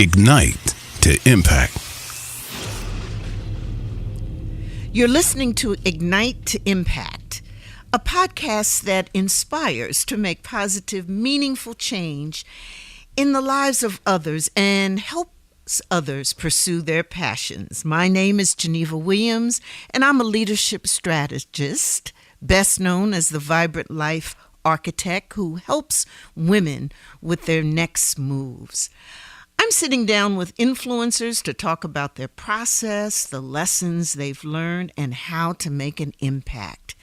Ignite to impact. You're listening to Ignite to Impact, a podcast that inspires to make positive, meaningful change in the lives of others and helps others pursue their passions. My name is Geneva Williams, and I'm a leadership strategist, best known as the Vibrant Life Architect who helps women with their next moves. I'm sitting down with influencers to talk about their process, the lessons they've learned, and how to make an impact.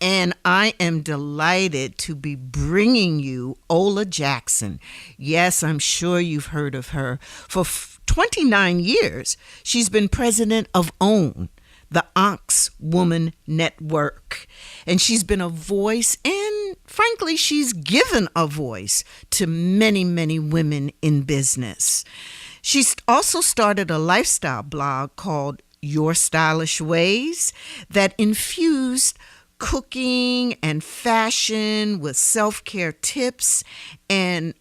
And I am delighted to be bringing you Ola Jackson. Yes, I'm sure you've heard of her. For 29 years, she's been president of OWN, the Onyx Woman Network. And she's been a voice, and frankly, she's given a voice to many, many women in business. She's also started a lifestyle blog called Your Stylish Ways that infused cooking and fashion with self-care tips and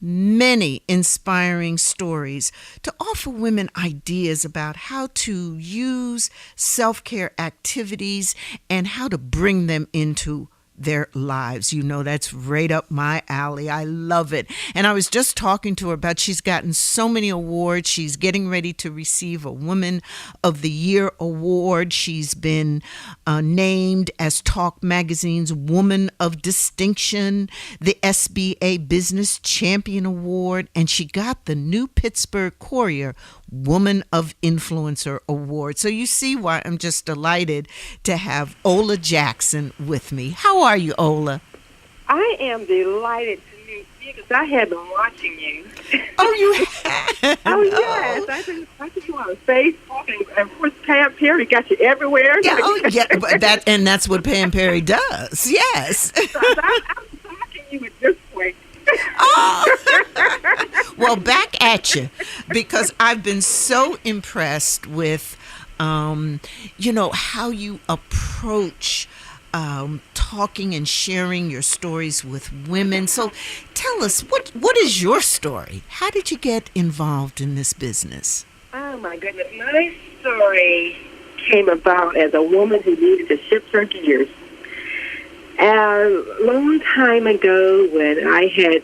many inspiring stories to offer women ideas about how to use self-care activities and how to bring them into their lives. You know, that's right up my alley. I love it. And I was just talking to her about she's gotten so many awards. She's getting ready to receive a Woman of the Year award. She's been named as Talk Magazine's Woman of Distinction, the SBA Business Champion Award, and she got the New Pittsburgh Courier Woman of Influencer Award. So you see why I'm just delighted to have Ola Jackson with me. How are you, Ola? I am delighted to meet you because I have been watching you. Oh, you have? Oh, yes. I've been watching you on Facebook, and of course, Pam Perry got you everywhere. Yeah, oh, yeah, but that's what Pam Perry does. Yes. So I'm stalking you at this point. Oh. Well, back at you, because I've been so impressed with, how you approach talking and sharing your stories with women. So tell us, what is your story? How did you get involved in this business? Oh, my goodness. My story came about as a woman who needed to shift her gears. A long time ago, when I had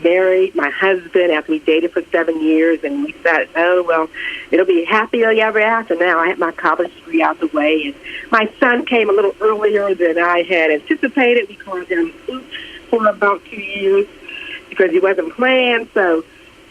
married my husband after we dated for 7 years, and we said, oh, well, it'll be happily ever after. Now I had my college degree out the way, and my son came a little earlier than I had anticipated. We called him Oops for about 2 years because he wasn't planned. So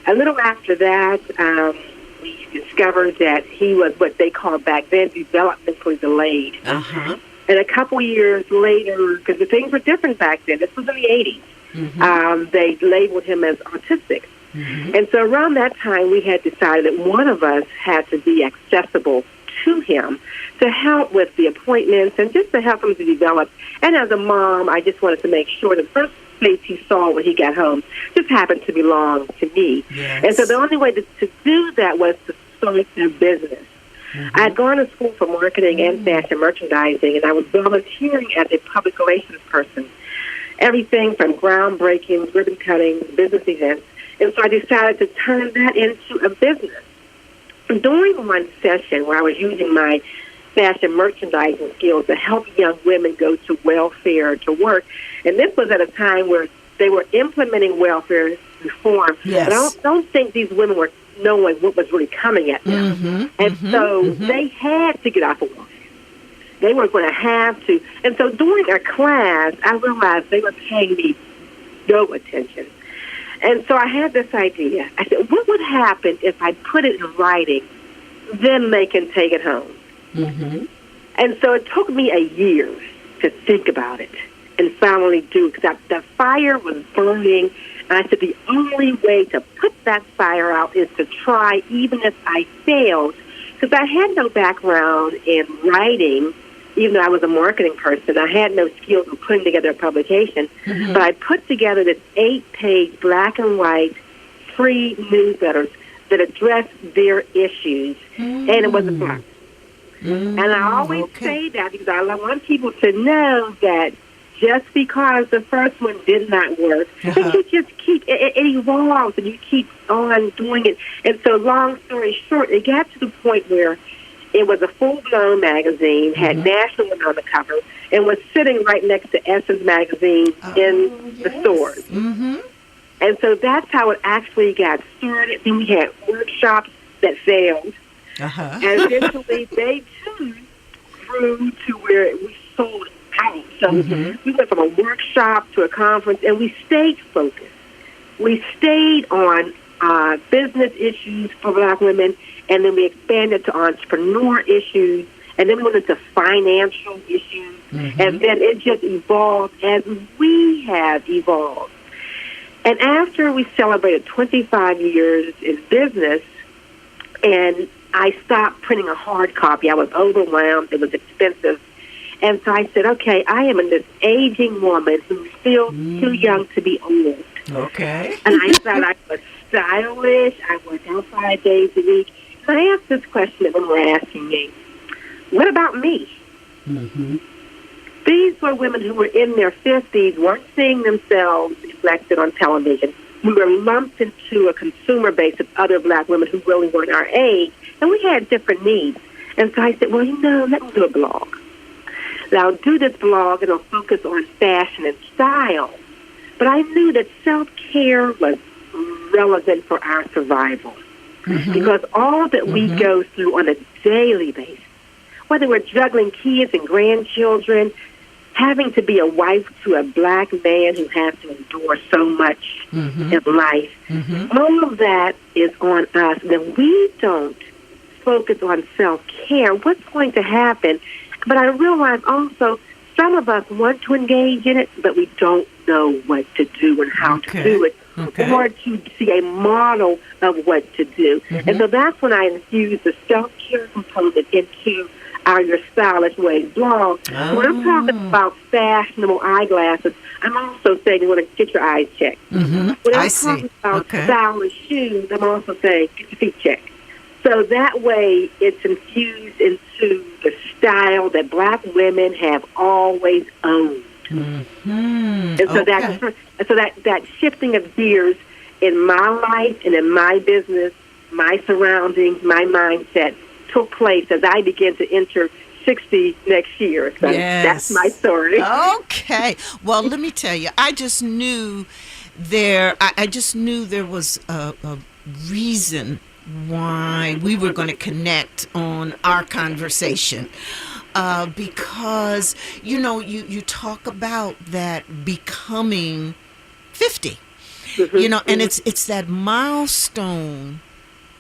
a little after that, we discovered that he was what they called back then developmentally delayed. Uh-huh. And a couple years later, because the things were different back then, this was in the 80s, they labeled him as autistic. Mm-hmm. And so around that time, we had decided that one of us had to be accessible to him to help with the appointments and just to help him to develop. And as a mom, I just wanted to make sure the first face he saw when he got home just happened to belong to me. Yes. And so the only way to do that was to start a business. Mm-hmm. I had gone to school for marketing and fashion merchandising, and I was volunteering as a public relations person. Everything from groundbreakings, ribbon cutting, business events. And so I decided to turn that into a business. During one session where I was using my fashion merchandising skills to help young women go to welfare to work, and this was at a time where they were implementing welfare reform, yes. but I don't think these women were knowing what was really coming at them. Mm-hmm, and so they had to get off of work. They were going to have to. And so during a class, I realized they were paying me no attention. And so I had this idea. I said, what would happen if I put it in writing, then they can take it home? Mm-hmm. And so it took me a year to think about it and finally do it, because the fire was burning. And I said, the only way to put that fire out is to try, even if I failed, because I had no background in writing. Even though I was a marketing person, I had no skills of putting together a publication. Mm-hmm. But I put together this 8-page black and white free newsletters that addressed their issues, and it was a blast. And I always say that because I want people to know that just because the first one did not work. And you just keep, it evolves, and you keep on doing it. And so long story short, it got to the point where it was a full-blown magazine, had National on the cover, and was sitting right next to Essence magazine in the stores. And so that's how it actually got started. Then we had workshops that failed. And eventually they, too, grew to where we sold out. So we went from a workshop to a conference, and we stayed focused. We stayed on business issues for Black women, and then we expanded to entrepreneur issues, and then we went into financial issues, and then it just evolved as we have evolved. And after we celebrated 25 years in business, and I stopped printing a hard copy, I was overwhelmed, it was expensive, and so I said, okay, I am this aging woman who's still too young to be old. Okay. And I thought I was stylish, I worked out 5 days a week. And I asked this question that women were asking me, what about me? These were women who were in their 50s, weren't seeing themselves reflected on television. We were lumped into a consumer base of other Black women who really weren't our age, and we had different needs. And so I said, well, let me do a blog. Now, I'll do this blog, and I'll focus on fashion and style. But I knew that self-care was relevant for our survival. Because all that we go through on a daily basis, whether we're juggling kids and grandchildren, having to be a wife to a Black man who has to endure so much in life, all of that is on us. And if we don't focus on self-care, what's going to happen? But I realize also some of us want to engage in it, but we don't know what to do and how to do it, or to see a model of what to do. And so that's when I infused the self-care component into our Your Stylish Ways blog. When I'm talking about fashionable eyeglasses, I'm also saying you want to get your eyes checked. When I'm talking about stylish shoes, I'm also saying get your feet checked. So that way it's infused into the style that Black women have always owned. And so that shifting of gears in my life and in my business, my surroundings, my mindset took place as I began to enter 60 next year. So that's my story. Okay. Well, let me tell you, I just knew there was a reason why we were going to connect on our conversation. Because, you talk about that becoming 50, and it's that milestone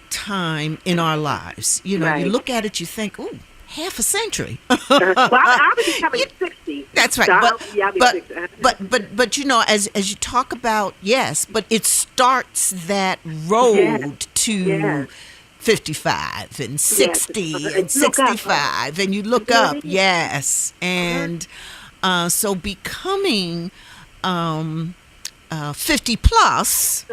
time in our lives. You look at it, you think, ooh, half a century. Well, I'll be becoming 60. That's right. So but as you talk about, but it starts that road to 55 and 60 and 65, and you look up, and so becoming 50 plus,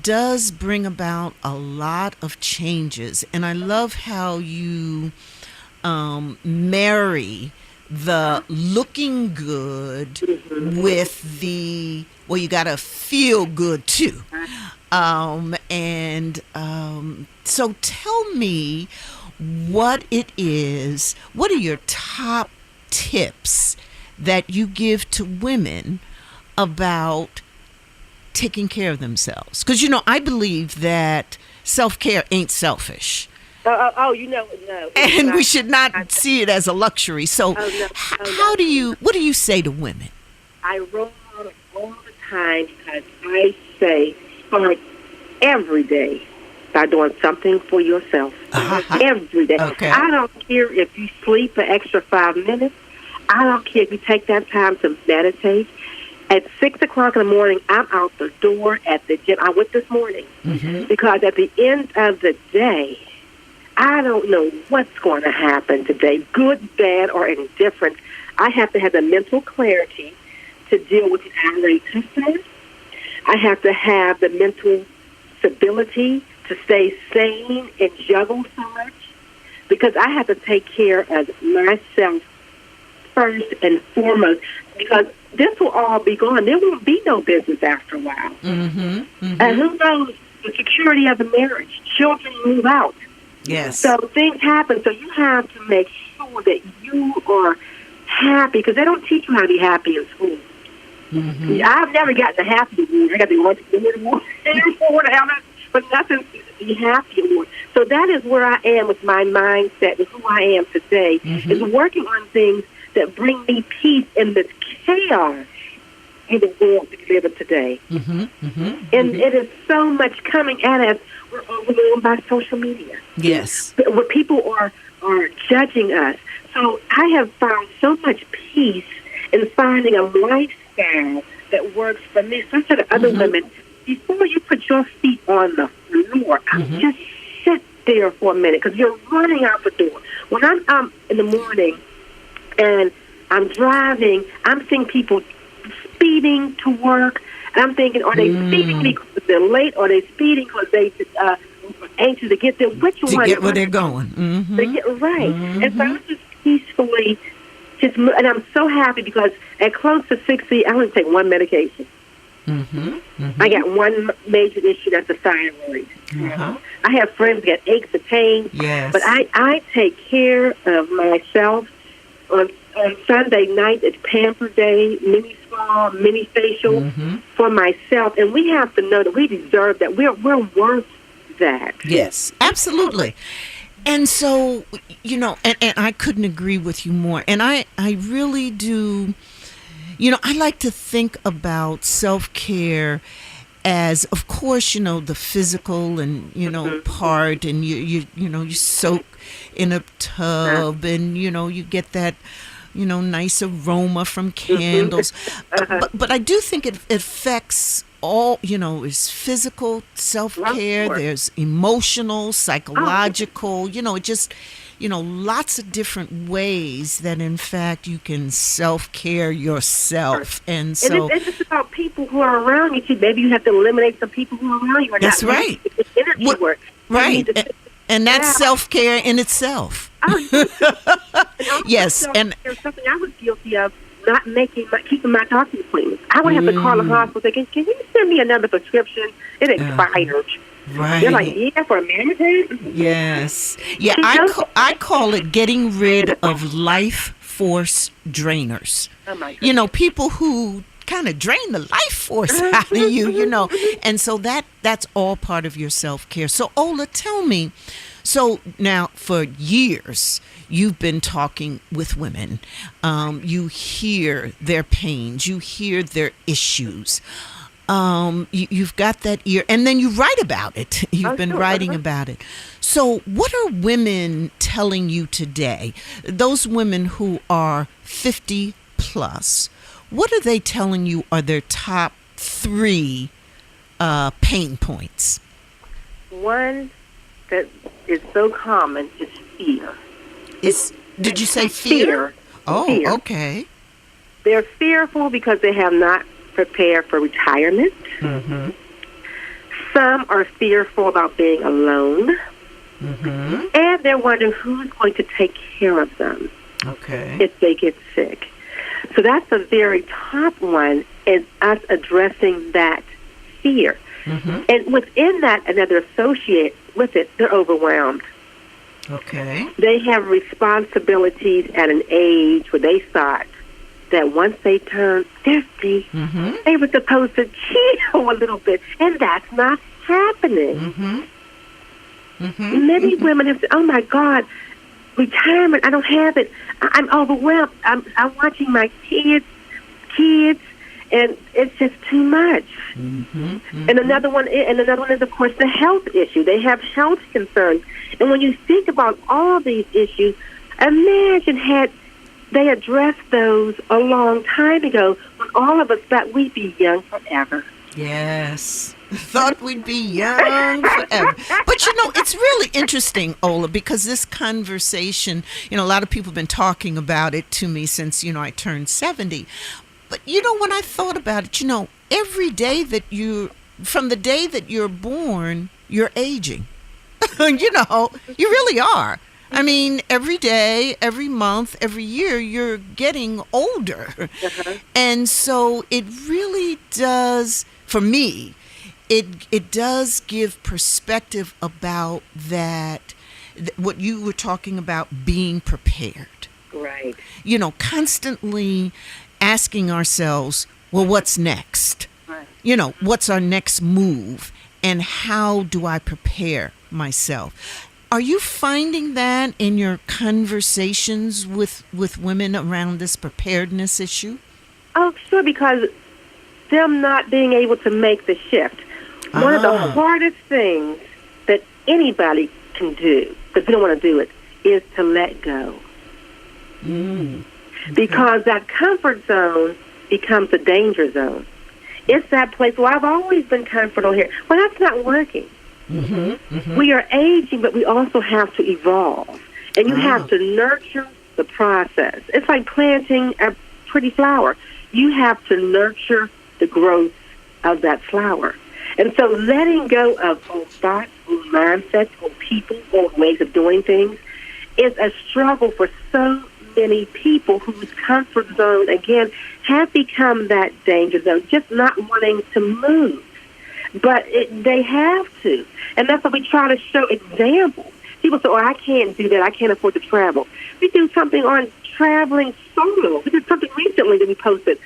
does bring about a lot of changes. And I love how you marry the looking good with the, you got to feel good too. So tell me what it is. What are your top tips that you give to women about taking care of themselves? Because, I believe that self-care ain't selfish. No. And we should not see it as a luxury. So what do you say to women? I roll out it all the time because I say start every day by doing something for yourself. Every day. I don't care if you sleep an extra 5 minutes. I don't care if you take that time to meditate. At 6 o'clock in the morning, I'm out the door at the gym. I went this morning because at the end of the day, I don't know what's going to happen today, good, bad, or indifferent. I have to have the mental clarity to deal with an irate customer. I have to have the mental stability to stay sane and juggle so much because I have to take care of myself first and foremost, because this will all be gone. There won't be no business after a while. And who knows the security of the marriage? Children move out. Yes. So things happen. So you have to make sure that you are happy, because they don't teach you how to be happy in school. I've never gotten a happy award. I got the award, but nothing to be happy award. So that is where I am with my mindset and who I am today, is working on things that bring me peace in this chaos in the world that we live in today. And it is so much coming at us. We're overwhelmed by social media. Yes. Where people are judging us. So I have found so much peace in finding a lifestyle that works for me. So I said to other women, before you put your feet on the floor, just sit there for a minute, because you're running out the door. When I'm in the morning and I'm driving, I'm seeing people speeding to work, and I'm thinking, are they speeding because they're late, or are they speeding because they anxious to get there? Which one? To get where they're going. They get right. And so I'm just peacefully and I'm so happy, because at close to 60, I only take one medication. I got one major issue, that's the thyroid. I have friends that get aches and pains, but I take care of myself. On Sunday night, it's pamper day, mini spa, mini facial for myself, and we have to know that we deserve that. We're worth that. Yes, absolutely. And so, and I couldn't agree with you more. And I really do, I like to think about self-care as, of course, the physical and, part, and you soak in a tub and, you get that, nice aroma from candles. But I do think it affects all, is physical self-care, there's emotional, psychological, it just, lots of different ways that in fact you can self-care yourself. And so it's just about people who are around you too. Maybe you have to eliminate some people who are around you. That's right. It's energy work. Right. And that's self-care in itself. Yes. And something I was guilty of, not keeping my doctor's appointments. I would have to call the hospital and say, can you send me another prescription? It expired. Right. They're like, yeah, for a mammogram? Yes. Yeah, I call it getting rid of life force drainers. Oh, my goodness. People who kind of drain the life force out of you, And so that's all part of your self-care. So, Ola, tell me, so now for years, you've been talking with women. You hear their pains. You hear their issues. You've got that ear. And then you write about it. You've been writing about it. So what are women telling you today? Those women who are 50 plus, what are they telling you are their top 3 pain points? One that is so common is fear. Did you say fear? Oh, fear. Okay. They're fearful because they have not prepared for retirement. Some are fearful about being alone. And they're wondering who's going to take care of them if they get sick. So that's the very top one, is us addressing that fear. And within that, another associate with it, they're overwhelmed. Okay. They have responsibilities at an age where they thought that once they turned 50, they were supposed to chill a little bit, and that's not happening. Many women have said, oh, my God, retirement, I don't have it. I'm overwhelmed. I'm watching my kids, and it's just too much. And another one is, of course, the health issue. They have health concerns. And when you think about all these issues, imagine had they addressed those a long time ago, when all of us thought we'd be young forever. Yes. Thought we'd be young forever. But, it's really interesting, Ola, because this conversation, a lot of people have been talking about it to me since, I turned 70. But, when I thought about it, every day from the day that you're born, you're aging. You really are. I mean, every day, every month, every year, you're getting older. And so it really does, for me, it does give perspective about that, what you were talking about, being prepared. Right. Constantly asking ourselves, well, what's next? Right. What's our next move? And how do I prepare myself? Are you finding that in your conversations with women around this preparedness issue? Oh, sure, because them not being able to make the shift. One of the hardest things that anybody can do, because they don't want to do it, is to let go. Okay. Because that comfort zone becomes a danger zone. It's that place, well, I've always been comfortable here. Well, that's not working. We are aging, but we also have to evolve. And you have to nurture the process. It's like planting a pretty flower. You have to nurture the growth of that flower. And so letting go of old thoughts, old mindsets, old people, old ways of doing things is a struggle for so many people whose comfort zone, again, have become that danger zone, just not wanting to move. But they have to. And that's why we try to show examples. People say, oh, I can't do that. I can't afford to travel. We do something on traveling solo. We did something recently that we posted.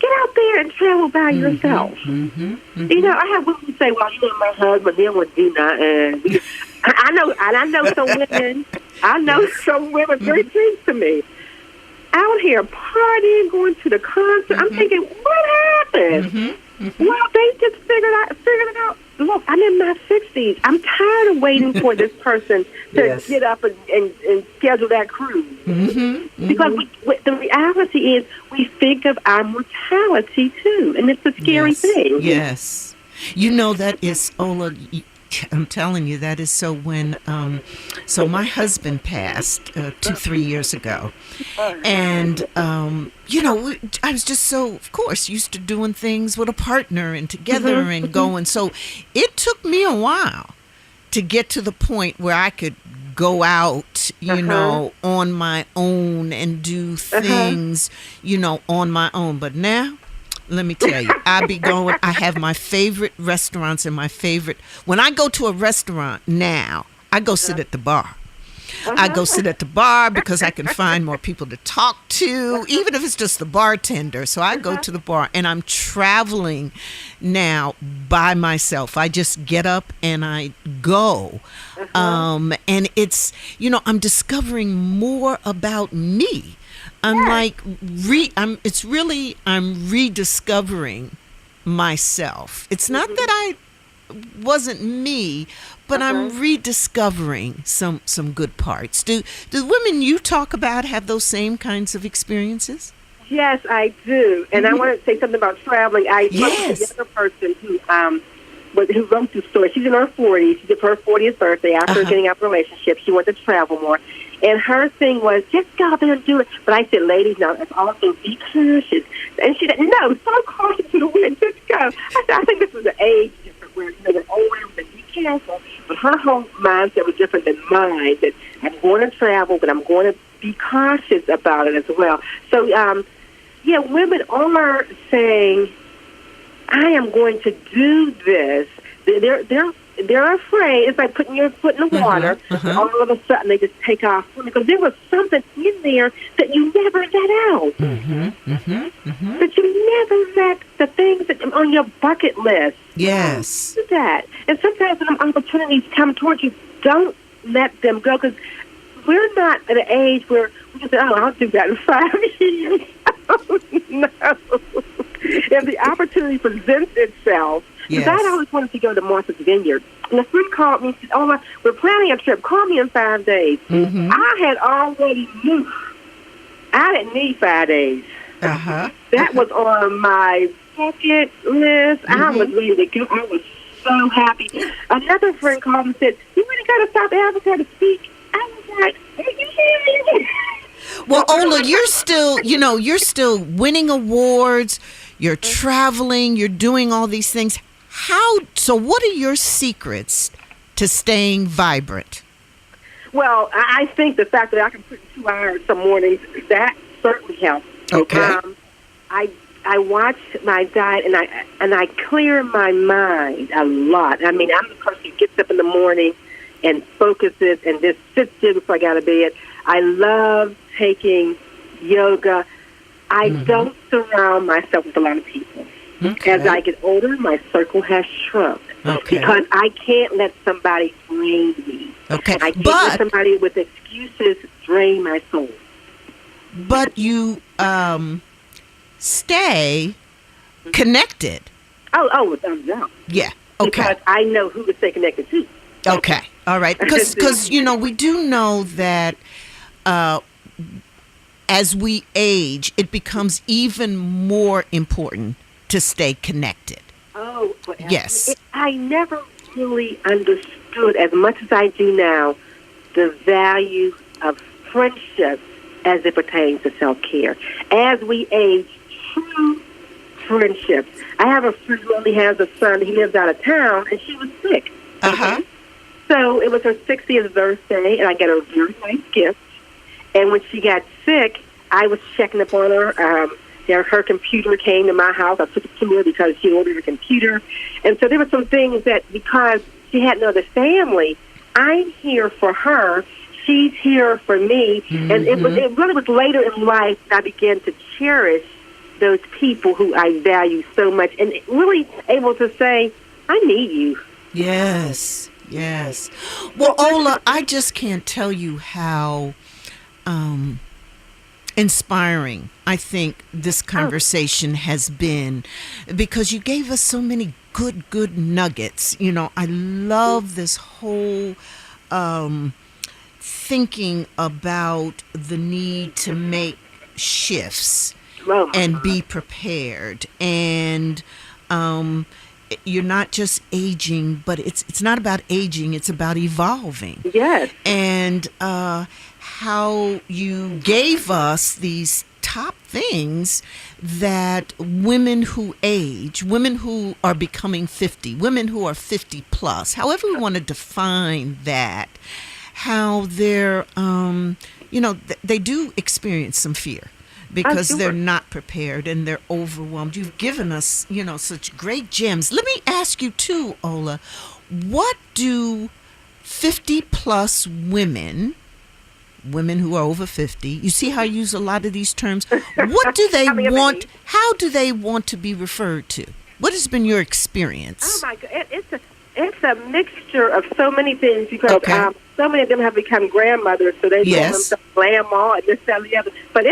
Get out there and travel by yourself. I have women who say, well, my husband, he would do nothing. I know some women. I know some women very close to me. Out here partying, going to the concert. I'm thinking, what happened? Well, they just figured it out. Look, I'm in my 60s. I'm tired of waiting for this person to get up and schedule that cruise. Because the reality is we think of our mortality, too. And it's a scary thing. Yes. That is, Ola, I'm telling you, that is so when, so my husband passed 2-3 years ago. And, I was just so, of course, used to doing things with a partner and together and going. So it took me a while to get to the point where I could go out, on my own and do things, on my own. But now, let me tell you, I have my favorite restaurants and when I go to a restaurant now, I go sit at the bar. I go sit at the bar because I can find more people to talk to, even if it's just the bartender. So I go to the bar, and I'm traveling now by myself. I just get up and I go. And it's, I'm discovering more about me. I'm I'm rediscovering myself. It's not that I wasn't me, but I'm rediscovering some good parts. Do the women you talk about have those same kinds of experiences? Yes, I do. And I want to say something about traveling. I spoke to another person who wrote the story. She's in her 40s. She did her 40th birthday after getting out of a relationship. She wanted to travel more. And her thing was, just go out there and do it. But I said, ladies, no, it's also be cautious. And she said, no, so cautious to the wind, just go. I said, I think this was an age difference where, they're older, but be careful. But her whole mindset was different than mine, that I'm going to travel, but I'm going to be cautious about it as well. So, women are saying, I am going to do this. They're afraid. It's like putting your foot in the water, and all of a sudden they just take off swimming because there was something in there that you never let out. That you never let the things that are on your bucket list. Yes. Do that. And sometimes when opportunities come towards you, don't let them go because we're not at an age where we can say, oh, I'll do that in 5 years. Oh, no. If the opportunity presents itself, because I always wanted to go to Martha's Vineyard. And a friend called me and said, oh, we're planning a trip. Call me in 5 days. I had already moved. I didn't need 5 days. That was on my bucket list. I was ready to go. I was so happy. Another friend called and said, you want to go to South Africa to speak? I was like, are you serious? Well, Ola, you're still winning awards. You're traveling. You're doing all these things. So what are your secrets to staying vibrant? Well, I think the fact that I can put in 2 hours some mornings, that certainly helps. Okay. I watch my diet and I clear my mind a lot. I mean, I'm the person who gets up in the morning and focuses and just sits there before I go to bed. I love taking yoga. I don't surround myself with a lot of people. Okay. As I get older, my circle has shrunk. Okay. Because I can't let somebody drain me. Okay. I can't let somebody with excuses drain my soul. But you stay connected. Oh, without doubt. Yeah. Okay. Because I know who to stay connected to. Okay. All right. Because we do know that as we age, it becomes even more important to stay connected. Oh, well, yes. I never really understood, as much as I do now, the value of friendships as it pertains to self-care. As we age, true friendships. I have a friend who only has a son. He lives out of town, and she was sick. Uh-huh. So it was her 60th birthday, and I got her a very nice gift. And when she got sick, I was checking up on her. Her computer came to my house. I took it to her because she ordered a computer. And so there were some things that, because she had no other family, I'm here for her. She's here for me. And it really was later in life that I began to cherish those people who I value so much, and really able to say, I need you. Yes. Yes. Well, Ola, I just can't tell you how inspiring I think this conversation has been, because you gave us so many good nuggets. I love this whole thinking about the need to make shifts and be prepared, and you're not just aging, but it's not about aging, it's about evolving. Yes. And how you gave us these top things that women who age, women who are becoming 50, women who are 50 plus, however we want to define that, how they're, they do experience some fear, because they're not prepared and they're overwhelmed. You've given us, such great gems. Let me ask you too, Ola, what do 50 plus women who are over 50, you see how I use a lot of these terms, what do they want, how do they want to be referred to? What has been your experience? Oh my God, it's a mixture of so many things, because so many of them have become grandmothers, so they call themselves grandma and this, that, and the other. But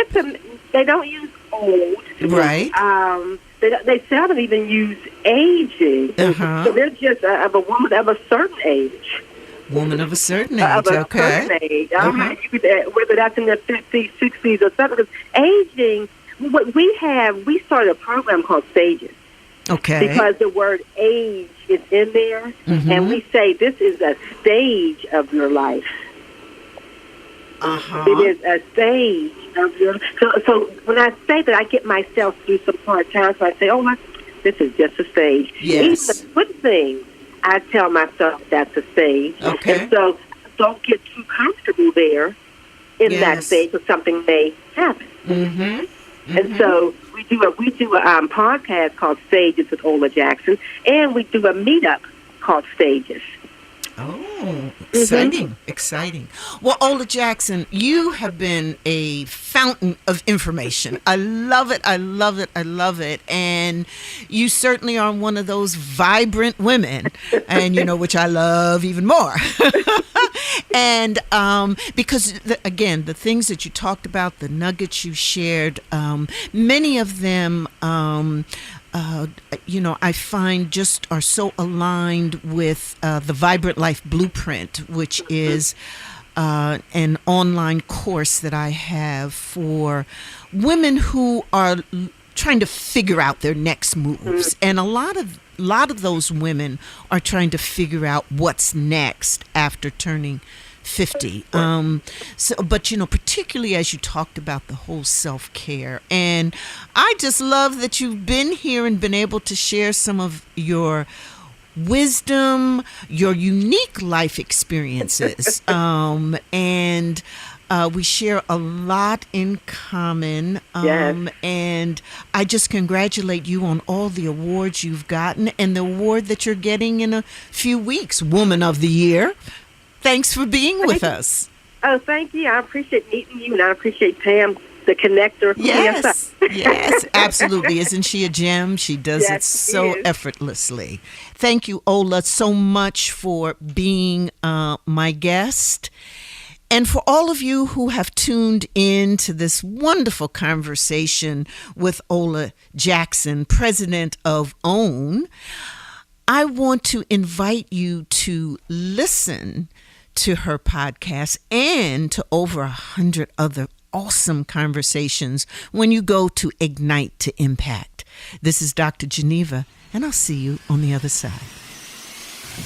they don't use old. Right. They seldom even use aging. So they're just of a woman of a certain age. Woman of a certain age, certain age. Whether that's in their 50s, 60s, or 70s. Aging, what we started a program called Stages. Okay. Because the word age is in there, and we say this is a stage of your life. It is a stage of your life. So when I say that, I get myself through some hard times, so I say, this is just a stage. Yes. Even the good things, I tell myself that's a stage. Okay. And so don't get too comfortable there in that stage, because something may happen. And so we do a podcast called Stages with Ola Jackson, and we do a meetup called Stages. Oh, exciting, exciting. Well, Ola Jackson, you have been a fountain of information. I love it, I love it, I love it. And you certainly are one of those vibrant women, and which I love even more. And because, again, the things that you talked about, the nuggets you shared, many of them I find just are so aligned with the Vibrant Life Blueprint, which is an online course that I have for women who are trying to figure out their next moves. And a lot of those women are trying to figure out what's next after turning 50. But particularly as you talked about the whole self-care, and I just love that you've been here and been able to share some of your wisdom, your unique life experiences, and we share a lot in common. Yes. And I just congratulate you on all the awards you've gotten and the award that you're getting in a few weeks, Woman of the Year. Thanks for being with us. Oh, thank you. I appreciate meeting you, and I appreciate Pam, the connector. Yes, yes, absolutely. Isn't she a gem? She does Yes, it so she is. effortlessly. Thank you, Ola, so much for being my guest. And for all of you who have tuned in to this wonderful conversation with Ola Jackson, president of OWN, I want to invite you to listen to her podcast and to over 100 other awesome conversations when you go to Ignite to Impact. This is Dr. Geneva, and I'll see you on the other side.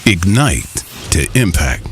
Ignite to Impact.